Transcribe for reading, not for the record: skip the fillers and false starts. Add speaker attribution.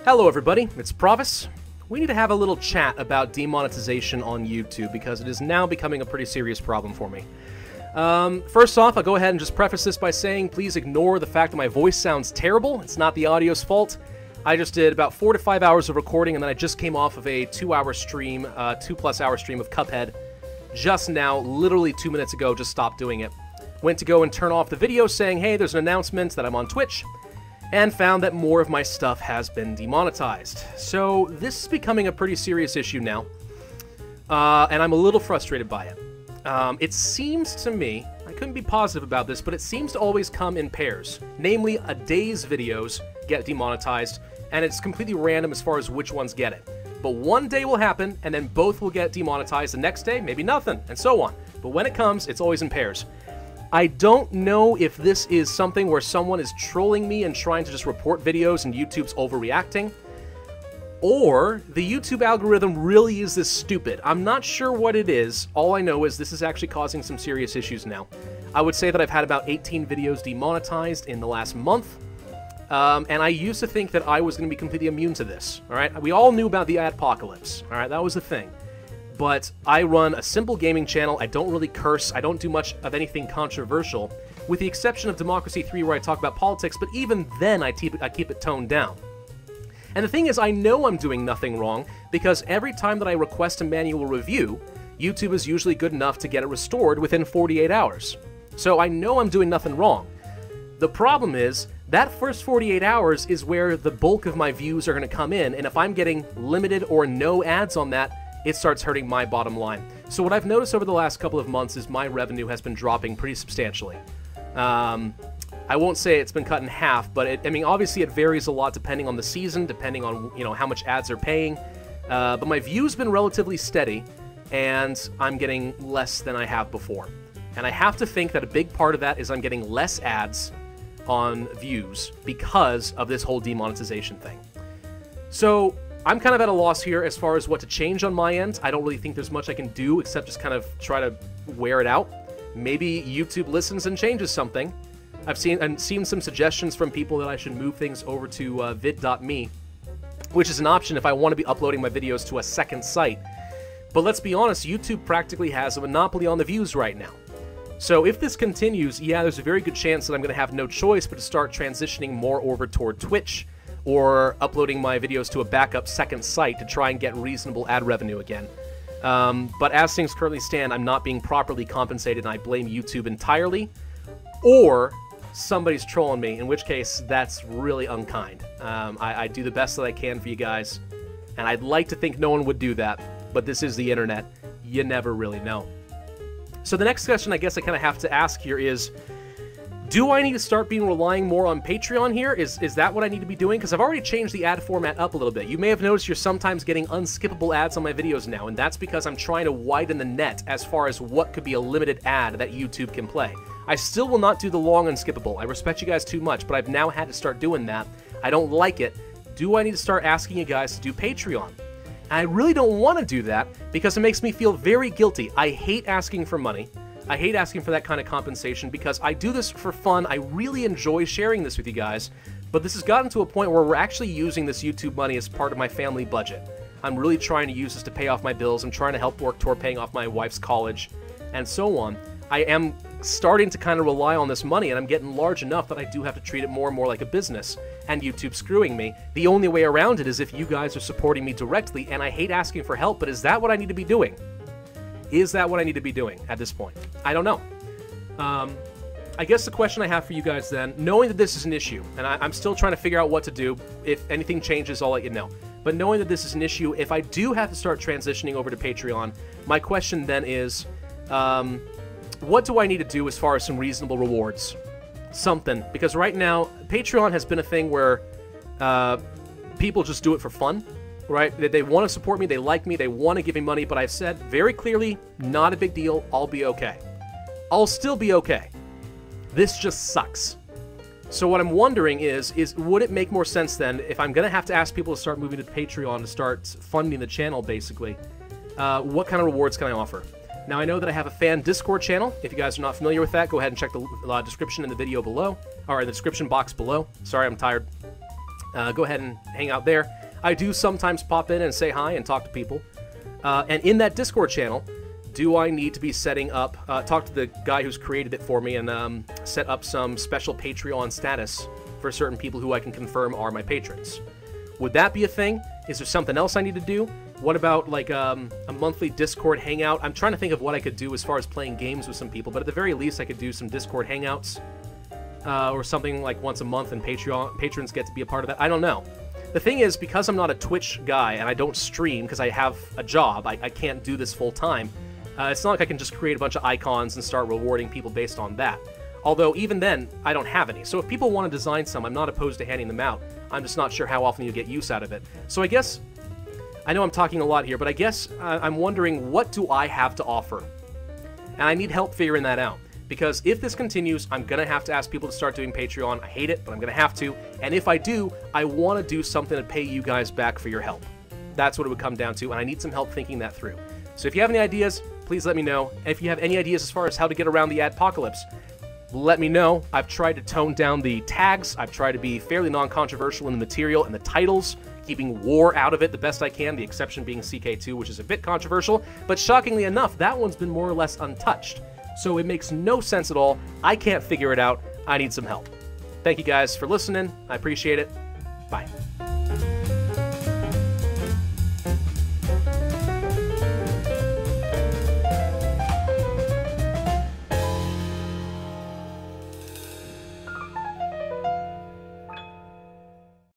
Speaker 1: Hello everybody, it's Pravus. We need to have a little chat about demonetization on YouTube because it is now becoming a pretty serious problem for me. First off, I'll go ahead and just preface this by saying please ignore the fact that my voice sounds terrible. It's not the audio's fault. I just did about 4 to 5 hours of recording and then I just came off of a 2-hour stream, 2+ hour stream of Cuphead. Just now, literally 2 minutes ago, just stopped doing it. Went to go and turn off the video saying, hey, there's an announcement that I'm on Twitch, and found that more of my stuff has been demonetized. So this is becoming a pretty serious issue now, and I'm a little frustrated by it. It seems to me, I couldn't be positive about this, but it seems to always come in pairs. Namely, a day's videos get demonetized, and it's completely random as far as which ones get it. But one day will happen, and then both will get demonetized. The next day, maybe nothing, and so on. But when it comes, it's always in pairs. I don't know if this is something where someone is trolling me and trying to just report videos and YouTube's overreacting, or the YouTube algorithm really is this stupid. I'm not sure what it is. All I know is this is actually causing some serious issues now. I would say that I've had about 18 videos demonetized in the last month, and I used to think that I was going to be completely immune to this, alright? We all knew about the ad-pocalypse, alright? That was the thing. But I run a simple gaming channel, I don't really curse, I don't do much of anything controversial, with the exception of Democracy 3 where I talk about politics, but even then I keep it toned down. And the thing is, I know I'm doing nothing wrong, because every time that I request a manual review, YouTube is usually good enough to get it restored within 48 hours. So I know I'm doing nothing wrong. The problem is, that first 48 hours is where the bulk of my views are going to come in, and if I'm getting limited or no ads on that, it starts hurting my bottom line. So what I've noticed over the last couple of months is my revenue has been dropping pretty substantially. I won't say it's been cut in half, but I mean, obviously it varies a lot depending on the season, depending on, you know, how much ads are paying. But my view's been relatively steady, and I'm getting less than I have before. And I have to think that a big part of that is I'm getting less ads on views because of this whole demonetization thing. So I'm kind of at a loss here as far as what to change on my end. I don't really think there's much I can do except just kind of try to wear it out. Maybe YouTube listens and changes something. I've seen some suggestions from people that I should move things over to vid.me, which is an option if I want to be uploading my videos to a second site. But let's be honest, YouTube practically has a monopoly on the views right now. So if this continues, yeah, there's a very good chance that I'm going to have no choice but to start transitioning more over toward Twitch, or uploading my videos to a backup second site to try and get reasonable ad revenue again. But as things currently stand, I'm not being properly compensated, and I blame YouTube entirely, or somebody's trolling me, in which case that's really unkind. I do the best that I can for you guys, and I'd like to think no one would do that, but this is the internet. You never really know. So the next question I guess I kind of have to ask here is, do I need to start relying more on Patreon here? Is that what I need to be doing? Because I've already changed the ad format up a little bit. You may have noticed you're sometimes getting unskippable ads on my videos now, and that's because I'm trying to widen the net as far as what could be a limited ad that YouTube can play. I still will not do the long unskippable. I respect you guys too much, but I've now had to start doing that. I don't like it. Do I need to start asking you guys to do Patreon? And I really don't want to do that because it makes me feel very guilty. I hate asking for money. I hate asking for that kind of compensation because I do this for fun. I really enjoy sharing this with you guys, but this has gotten to a point where we're actually using this YouTube money as part of my family budget. I'm really trying to use this to pay off my bills. I'm trying to help work toward paying off my wife's college and so on. I am starting to kind of rely on this money, and I'm getting large enough that I do have to treat it more and more like a business, and YouTube's screwing me. The only way around it is if you guys are supporting me directly, and I hate asking for help, but is that what I need to be doing? Is that what I need to be doing at this point? I don't know. I guess the question I have for you guys then, knowing that this is an issue, and I'm still trying to figure out what to do, if anything changes, I'll let you know. But knowing that this is an issue, if I do have to start transitioning over to Patreon, my question then is, what do I need to do as far as some reasonable rewards? Something. Because right now, Patreon has been a thing where people just do it for fun. Right? They want to support me, they like me, they want to give me money, but I've said very clearly, not a big deal, I'll be okay. I'll still be okay. This just sucks. So what I'm wondering is would it make more sense then, if I'm going to have to ask people to start moving to Patreon to start funding the channel, basically, what kind of rewards can I offer? Now, I know that I have a fan Discord channel. If you guys are not familiar with that, go ahead and check the description in the video below, or in the description box below. Sorry, I'm tired. Go ahead and hang out there. I do sometimes pop in and say hi and talk to people. And in that Discord channel, do I need to be setting up, talk to the guy who's created it for me and set up some special Patreon status for certain people who I can confirm are my patrons? Would that be a thing? Is there something else I need to do? What about, like, a monthly Discord hangout? I'm trying to think of what I could do as far as playing games with some people, but at the very least I could do some Discord hangouts, or something like once a month, and patrons get to be a part of that. I don't know. The thing is, because I'm not a Twitch guy and I don't stream because I have a job, I can't do this full time, it's not like I can just create a bunch of icons and start rewarding people based on that. Although, even then, I don't have any. So if people want to design some, I'm not opposed to handing them out. I'm just not sure how often you get use out of it. So I guess, I know I'm talking a lot here, but I guess I'm wondering, what do I have to offer? And I need help figuring that out. Because if this continues, I'm going to have to ask people to start doing Patreon. I hate it, but I'm going to have to. And if I do, I want to do something to pay you guys back for your help. That's what it would come down to, and I need some help thinking that through. So if you have any ideas, please let me know. And if you have any ideas as far as how to get around the ad-pocalypse, let me know. I've tried to tone down the tags. I've tried to be fairly non-controversial in the material and the titles, keeping war out of it the best I can, the exception being CK2, which is a bit controversial. But shockingly enough, that one's been more or less untouched. So it makes no sense at all. I can't figure it out. I need some help. Thank you guys for listening. I appreciate it. Bye.